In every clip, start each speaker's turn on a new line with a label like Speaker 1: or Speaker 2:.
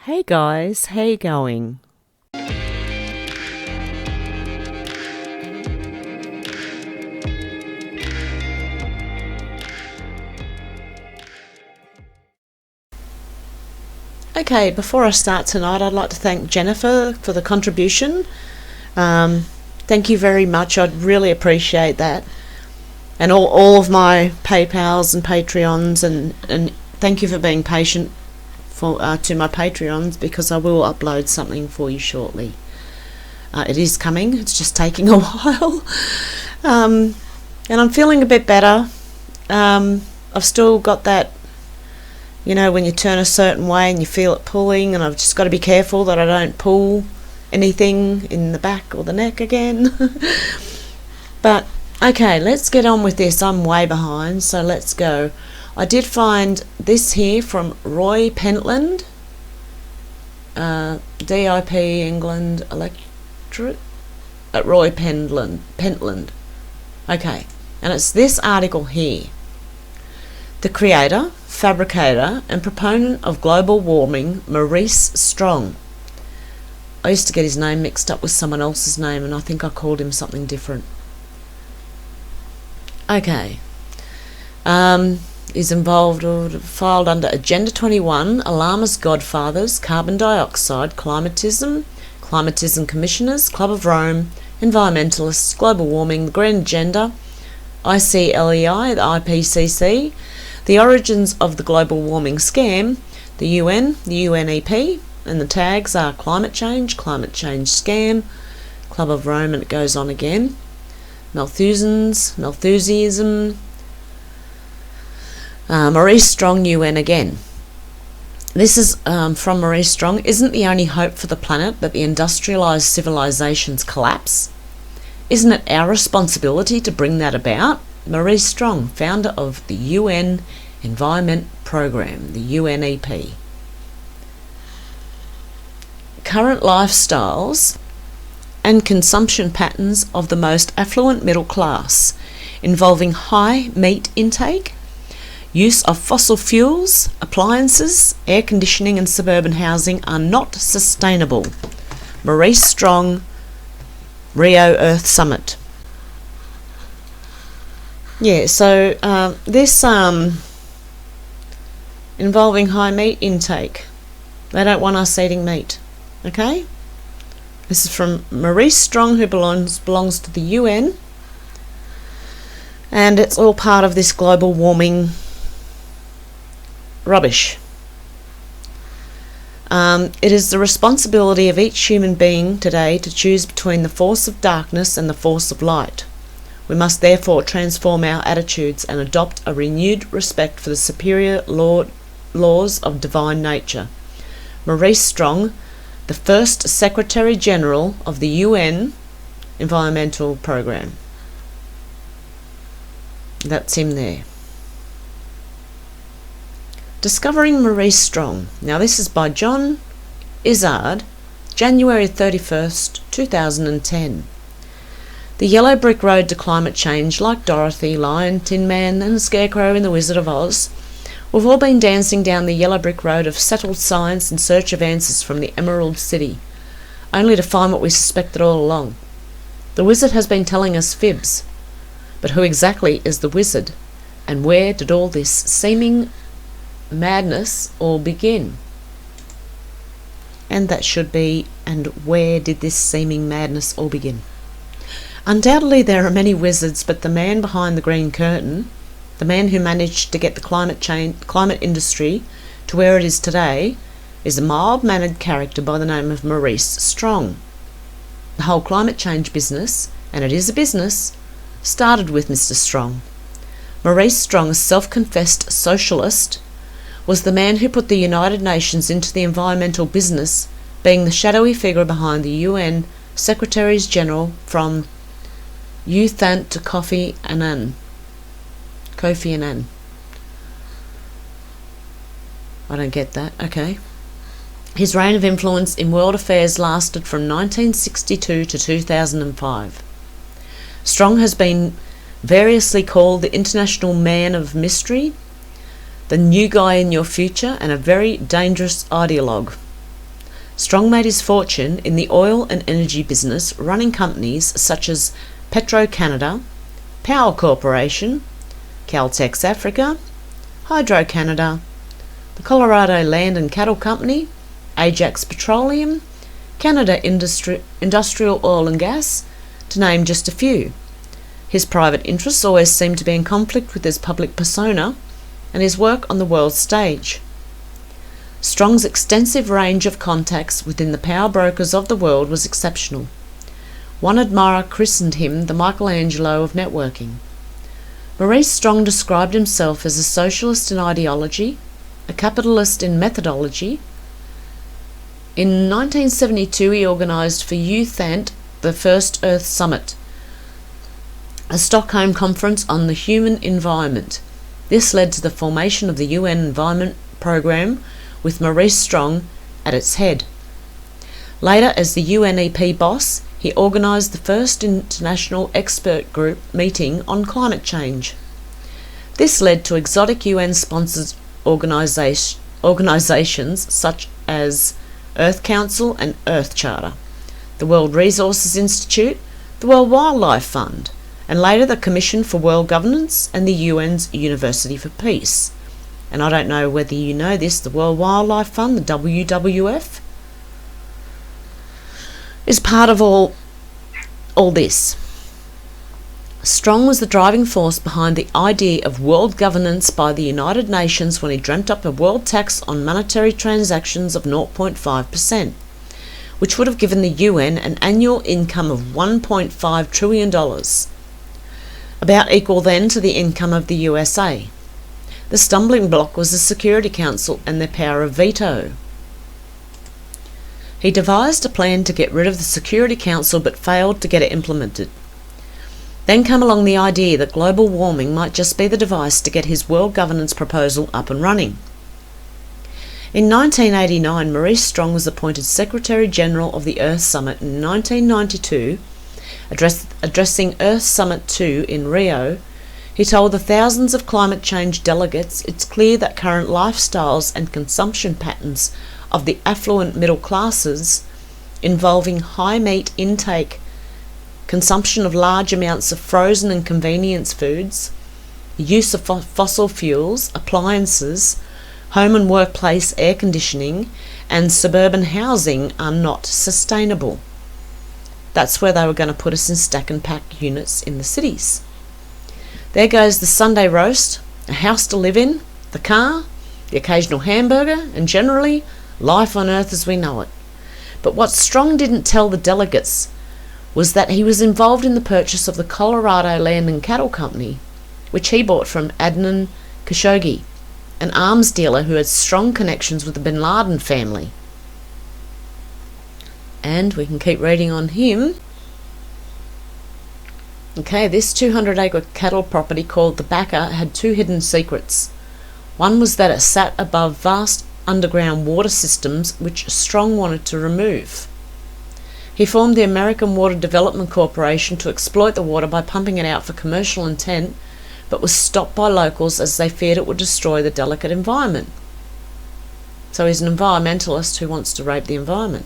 Speaker 1: Hey guys, how you going? Okay, before I start tonight, I'd like to thank Jennifer for the contribution. Thank you very much. I'd really appreciate that. And all of my PayPals and Patreons, and thank you for being patient to my Patreons, because I will upload something for you shortly. It is coming. It's just taking a while. And I'm feeling a bit better. I've still got that, you know, when you turn a certain way and you feel it pulling, and I've just got to be careful that I don't pull anything in the back or the neck again. But okay, let's get on with this. I'm way behind, so let's go. I did find this here from Roy Pentland, DIP England Electorate, at Roy Pentland. Okay, and it's this article here. The creator, fabricator and proponent of global warming, Maurice Strong. I used to get his name mixed up with someone else's name, and I think I called him something different. Okay. Is involved or filed under Agenda 21, Alarmist Godfathers, Carbon Dioxide, Climatism Commissioners, Club of Rome, Environmentalists, Global Warming, the Green Agenda, ICLEI, the IPCC, the origins of the global warming scam, the UN, the UNEP, and the tags are climate change scam, Club of Rome, and it goes on again. Malthusianism, Maurice Strong, UN again. This is from Maurice Strong. Isn't the only hope for the planet that the industrialised civilizations collapse? Isn't it our responsibility to bring that about? Maurice Strong, founder of the UN Environment Programme, the UNEP. Current lifestyles and consumption patterns of the most affluent middle class, involving high meat intake, use of fossil fuels, appliances, air conditioning and suburban housing, are not sustainable. Maurice Strong, Rio Earth Summit. Yeah, so this involving high meat intake. They don't want us eating meat, okay? This is from Maurice Strong, who belongs to the UN, and it's all part of this global warming rubbish. It is the responsibility of each human being today to choose between the force of darkness and the force of light. We must therefore transform our attitudes and adopt a renewed respect for the superior laws of divine nature. Maurice Strong, the first Secretary General of the UN Environmental Programme. That's him there. Discovering Maurice Strong. Now this is by John Izzard, January 31st, 2010. The yellow brick road to climate change, like Dorothy, Lion, Tin Man and the Scarecrow in The Wizard of Oz, we've all been dancing down the yellow brick road of settled science in search of answers from the Emerald City, only to find what we suspected all along. The wizard has been telling us fibs. But who exactly is the wizard? And where did all this seeming madness all begin? And that should be, and where did this seeming madness all begin? Undoubtedly there are many wizards, but the man behind the green curtain, the man who managed to get the climate industry to where it is today, is a mild-mannered character by the name of Maurice Strong. The whole climate change business, and it is a business, started with Mr. Strong. Maurice Strong, a self-confessed socialist, was the man who put the United Nations into the environmental business, being the shadowy figure behind the UN Secretaries General from Youthant to Kofi Annan. I don't get that. Okay. His reign of influence in world affairs lasted from 1962 to 2005. Strong has been variously called the international man of mystery, the new guy in your future, and a very dangerous ideologue. Strong made his fortune in the oil and energy business, running companies such as Petro-Canada, Power Corporation, Caltex Africa, Hydro-Canada, the Colorado Land and Cattle Company, Ajax Petroleum, Canada Industrial Oil and Gas, to name just a few. His private interests always seemed to be in conflict with his public persona and his work on the world stage. Strong's extensive range of contacts within the power brokers of the world was exceptional. One admirer christened him the Michelangelo of networking. Maurice Strong described himself as a socialist in ideology, a capitalist in methodology. In 1972 he organised for Youthant the first Earth Summit, a Stockholm conference on the human environment. This led to the formation of the UN Environment Programme, with Maurice Strong at its head. Later, as the UNEP boss, he organised the first international expert group meeting on climate change. This led to exotic UN-sponsored organisations such as Earth Council and Earth Charter, the World Resources Institute, the World Wildlife Fund, and later the Commission for World Governance and the UN's University for Peace. And I don't know whether you know this, the World Wildlife Fund, the WWF, is part of all this. Strong was the driving force behind the idea of world governance by the United Nations when he dreamt up a world tax on monetary transactions of 0.5%, which would have given the UN an annual income of $1.5 trillion, about equal then to the income of the USA. The stumbling block was the Security Council and their power of veto. He devised a plan to get rid of the Security Council but failed to get it implemented. Then came along the idea that global warming might just be the device to get his world governance proposal up and running. In 1989, Maurice Strong was appointed Secretary General of the Earth Summit in 1992. Addressing Earth Summit 2 in Rio, he told the thousands of climate change delegates it's clear that current lifestyles and consumption patterns of the affluent middle classes, involving high meat intake, consumption of large amounts of frozen and convenience foods, the use of fossil fuels, appliances, home and workplace air conditioning, and suburban housing are not sustainable. That's where they were going to put us in stack and pack units in the cities. There goes the Sunday roast, a house to live in, the car, the occasional hamburger, and generally life on earth as we know it. But what Strong didn't tell the delegates was that he was involved in the purchase of the Colorado Land and Cattle Company, which he bought from Adnan Khashoggi, an arms dealer who had strong connections with the Bin Laden family. And we can keep reading on him. Okay, this 200-acre cattle property called the Backer had two hidden secrets. One was that it sat above vast underground water systems which Strong wanted to remove. He formed the American Water Development Corporation to exploit the water by pumping it out for commercial intent, but was stopped by locals as they feared it would destroy the delicate environment. So he's an environmentalist who wants to rape the environment.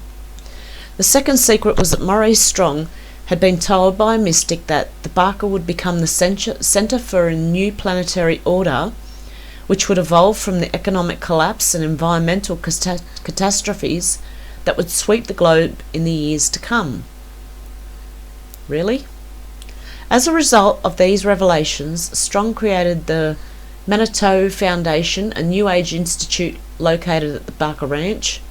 Speaker 1: The second secret was that Maurice Strong had been told by a mystic that the Barker would become the centre for a new planetary order which would evolve from the economic collapse and environmental catastrophes that would sweep the globe in the years to come. Really? As a result of these revelations, Strong created the Manitou Foundation, a New Age institute located at the Barker Ranch,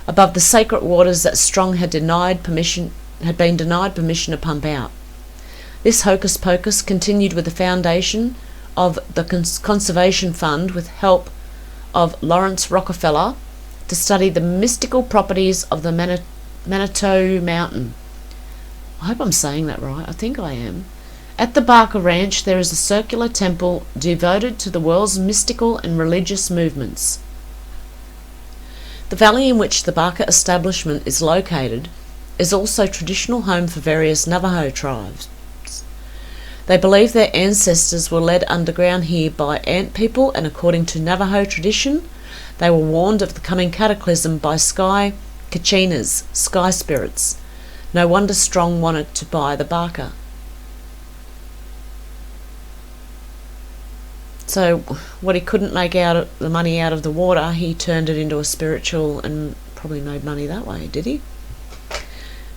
Speaker 1: above the sacred waters that Strong had been denied permission to pump out. This hocus pocus continued with the foundation of the Conservation Fund with help of Lawrence Rockefeller to study the mystical properties of the Manitou Mountain. I hope I'm saying that right. I think I am. At the Barker Ranch there is a circular temple devoted to the world's mystical and religious movements. The valley in which the Barker establishment is located is also traditional home for various Navajo tribes. They believe their ancestors were led underground here by ant people, and according to Navajo tradition, they were warned of the coming cataclysm by sky Kachinas, sky spirits. No wonder Strong wanted to buy the Barker. So what he couldn't make the money out of the water, he turned it into a spiritual and probably made money that way, did he?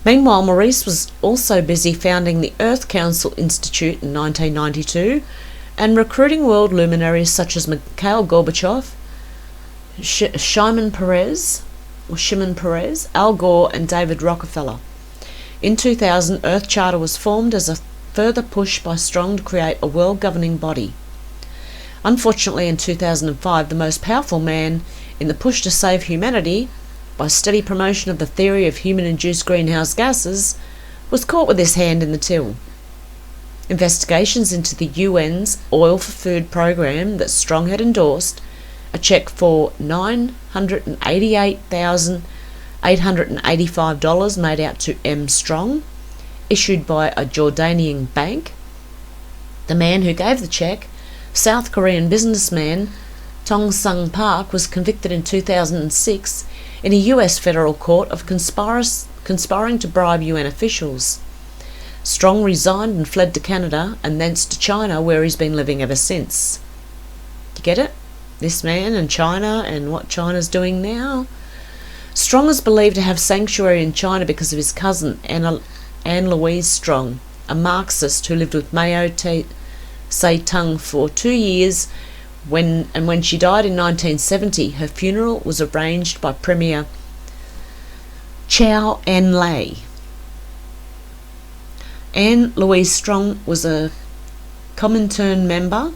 Speaker 1: Meanwhile, Maurice was also busy founding the Earth Council Institute in 1992 and recruiting world luminaries such as Mikhail Gorbachev, Shimon Peres, Al Gore and David Rockefeller. In 2000, Earth Charter was formed as a further push by Strong to create a world governing body. Unfortunately, in 2005, the most powerful man in the push to save humanity, by steady promotion of the theory of human-induced greenhouse gases, was caught with his hand in the till. Investigations into the UN's Oil for Food program that Strong had endorsed, a cheque for $988,885 made out to M. Strong, issued by a Jordanian bank. The man who gave the cheque, South Korean businessman Tong Sung Park, was convicted in 2006 in a US federal court of conspiring to bribe UN officials. Strong resigned and fled to Canada and thence to China, where he's been living ever since. You get it? This man and China and what China's doing now. Strong is believed to have sanctuary in China because of his cousin, Anne Louise Strong, a Marxist who lived with Mao Zedong for 2 years, when she died in 1970, her funeral was arranged by Premier Chow En-lai. Anne Louise Strong was a Comintern member,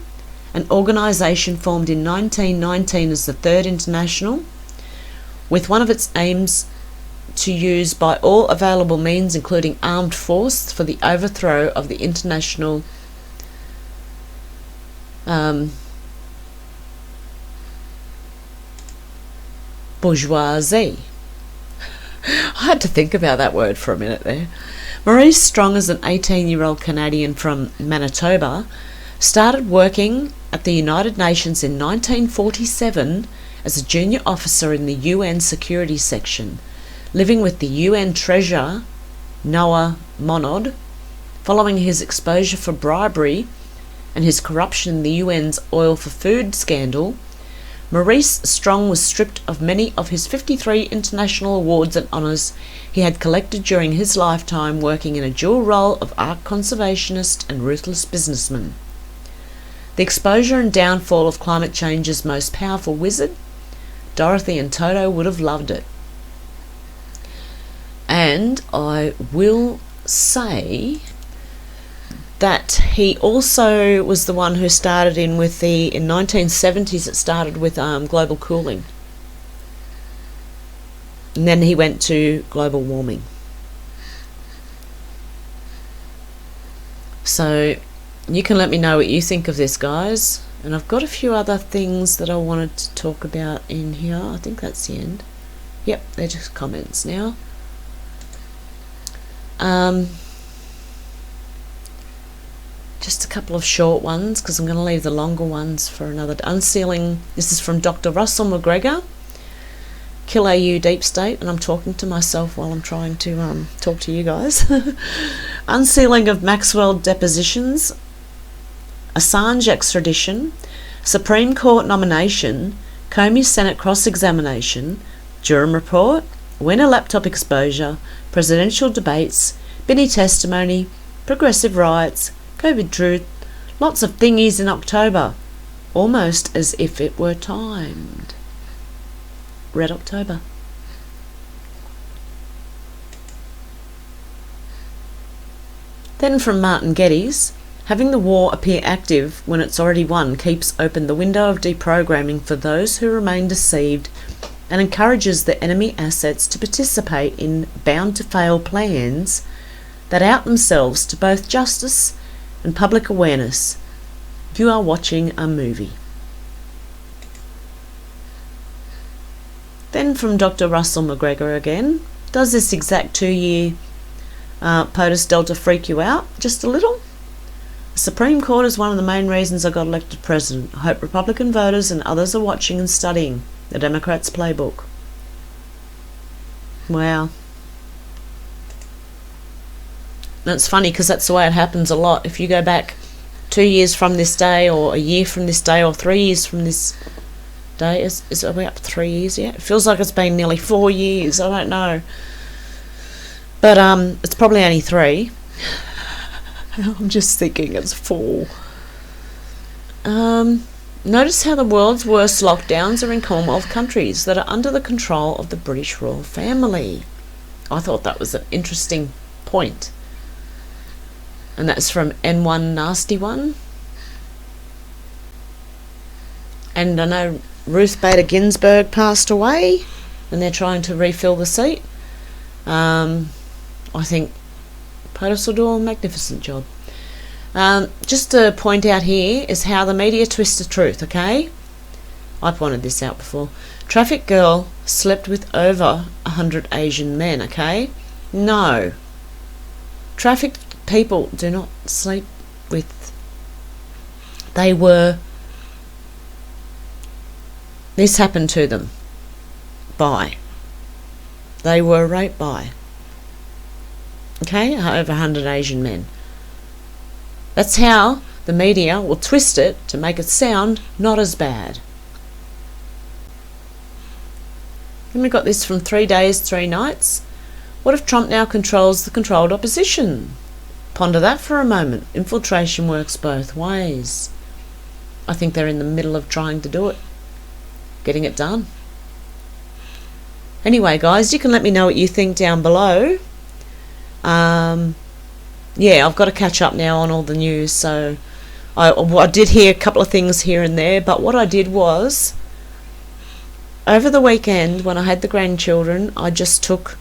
Speaker 1: an organisation formed in 1919 as the Third International, with one of its aims to use by all available means, including armed force, for the overthrow of the international bourgeoisie. I had to think about that word for a minute there. Maurice Strong, as an 18-year-old Canadian from Manitoba, started working at the United Nations in 1947 as a junior officer in the UN Security Section, living with the UN Treasurer Noah Monod. Following his exposure for bribery and his corruption in the UN's Oil for Food scandal, Maurice Strong was stripped of many of his 53 international awards and honours he had collected during his lifetime, working in a dual role of art conservationist and ruthless businessman. The exposure and downfall of climate change's most powerful wizard, Dorothy and Toto, would have loved it. And I will say that he also was the one who started in 1970s, it started with global cooling. And then he went to global warming. So you can let me know what you think of this, guys. And I've got a few other things that I wanted to talk about in here. I think that's the end. Yep, they're just comments now. Just a couple of short ones, because I'm going to leave the longer ones for another. Unsealing, this is from Dr. Russell McGregor, Kill AU Deep State, and I'm talking to myself while I'm trying to talk to you guys. Unsealing of Maxwell depositions, Assange extradition, Supreme Court nomination, Comey Senate cross-examination, Durham report, Winner laptop exposure, presidential debates, Binney testimony, progressive riots, COVID truth, lots of thingies in October, almost as if it were timed. Red October. Then from Martin Geddes, having the war appear active when it's already won keeps open the window of deprogramming for those who remain deceived and encourages the enemy assets to participate in bound-to-fail plans that out themselves to both justice and public awareness. You are watching a movie. Then from Dr. Russell McGregor again, does this exact 2-year POTUS Delta freak you out just a little? The Supreme Court is one of the main reasons I got elected president. I hope Republican voters and others are watching and studying the Democrats' playbook. Wow. And it's funny because that's the way it happens a lot. If you go back 2 years from this day, or a year from this day, or 3 years from this day, is it up 3 years yet? It feels like it's been nearly 4 years. I don't know. But it's probably only 3. I'm just thinking it's 4. Notice how the world's worst lockdowns are in Commonwealth countries that are under the control of the British royal family. I thought that was an interesting point. And that's from N1 Nasty One. And I know Ruth Bader Ginsburg passed away, and they're trying to refill the seat. I think POTUS will do a magnificent job. Just to point out here is how the media twist the truth, okay? I pointed this out before. Traffic girl slept with over 100 Asian men, okay? No. Traffic people do not sleep with... This happened to them. They were raped by. Okay? Over 100 Asian men. That's how the media will twist it to make it sound not as bad. Then we got this from 3 Days, 3 Nights. What if Trump now controls the controlled opposition? Ponder that for a moment. Infiltration works both ways. I think they're in the middle of trying to do it. Getting it done. Anyway, guys, you can let me know what you think down below. Yeah, I've got to catch up now on all the news, so I did hear a couple of things here and there, but what I did was, over the weekend when I had the grandchildren, I just took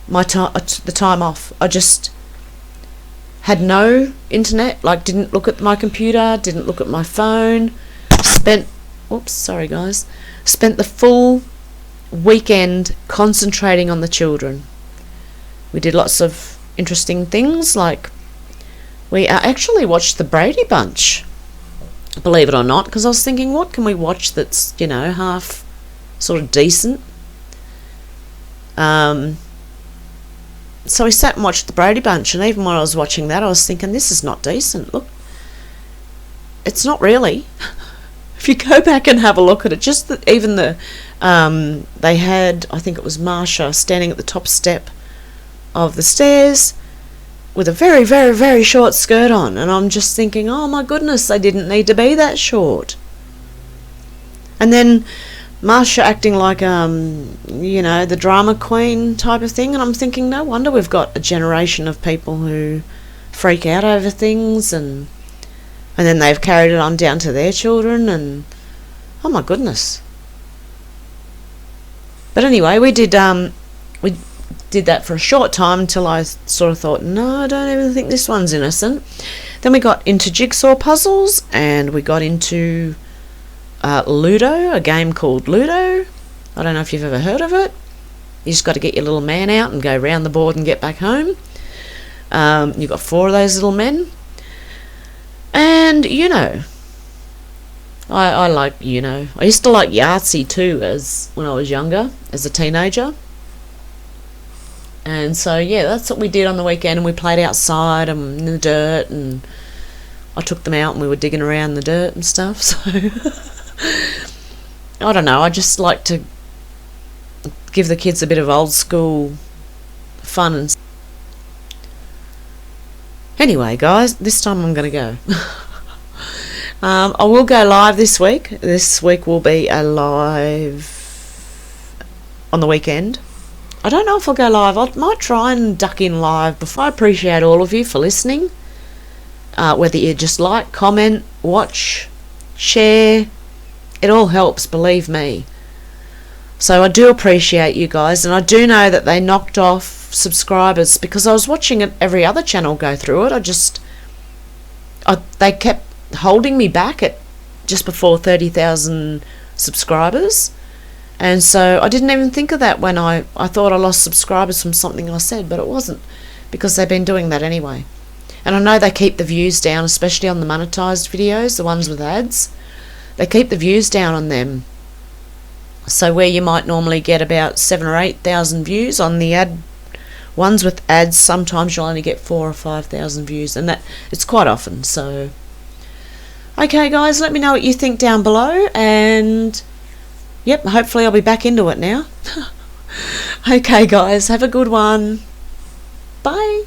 Speaker 1: the time off. I just had no internet, like didn't look at my computer, didn't look at my phone, spent the full weekend concentrating on the children. We did lots of interesting things, like we actually watched the Brady Bunch, believe it or not, because I was thinking, what can we watch that's, half sort of decent? So we sat and watched the Brady Bunch, and even when I was watching that, I was thinking, this is not decent. Look, it's not really. If you go back and have a look at it, just even they had, I think it was Marsha, standing at the top step of the stairs with a very, very, very short skirt on, and I'm just thinking, oh my goodness, they didn't need to be that short. And then Marsha acting like the drama queen type of thing, and I'm thinking, no wonder we've got a generation of people who freak out over things, and then they've carried it on down to their children, and oh my goodness. But anyway, we did that for a short time until I sort of thought, no, I don't even think this one's innocent. Then we got into jigsaw puzzles, and we got into Ludo, a game called Ludo. I don't know if you've ever heard of it. You just got to get your little man out and go round the board and get back home. You've got 4 of those little men. And I like I used to like Yahtzee too when I was younger, as a teenager. And so, yeah, that's what we did on the weekend, and we played outside and in the dirt, and I took them out and we were digging around the dirt and stuff. So, I don't know, I just like to give the kids a bit of old school fun. Anyway, guys, this time I'm going to go. I will go live this week. This week will be a live on the weekend. I don't know if I'll go live. I might try and duck in live before. I appreciate all of you for listening. Whether you just like, comment, watch, share, it all helps, believe me. So I do appreciate you guys, and I do know that they knocked off subscribers because I was watching every other channel go through it. They kept holding me back at just before 30,000 subscribers. And so I didn't even think of that when I thought I lost subscribers from something I said, but it wasn't, because they've been doing that anyway. And I know they keep the views down, especially on the monetized videos, the ones with ads. They keep the views down on them. So where you might normally get about 7 or 8,000 views on the ad ones with ads, sometimes you'll only get 4 or 5,000 views, and that it's quite often. So okay guys, let me know what you think down below, and yep, hopefully I'll be back into it now. Okay guys, have a good one. Bye.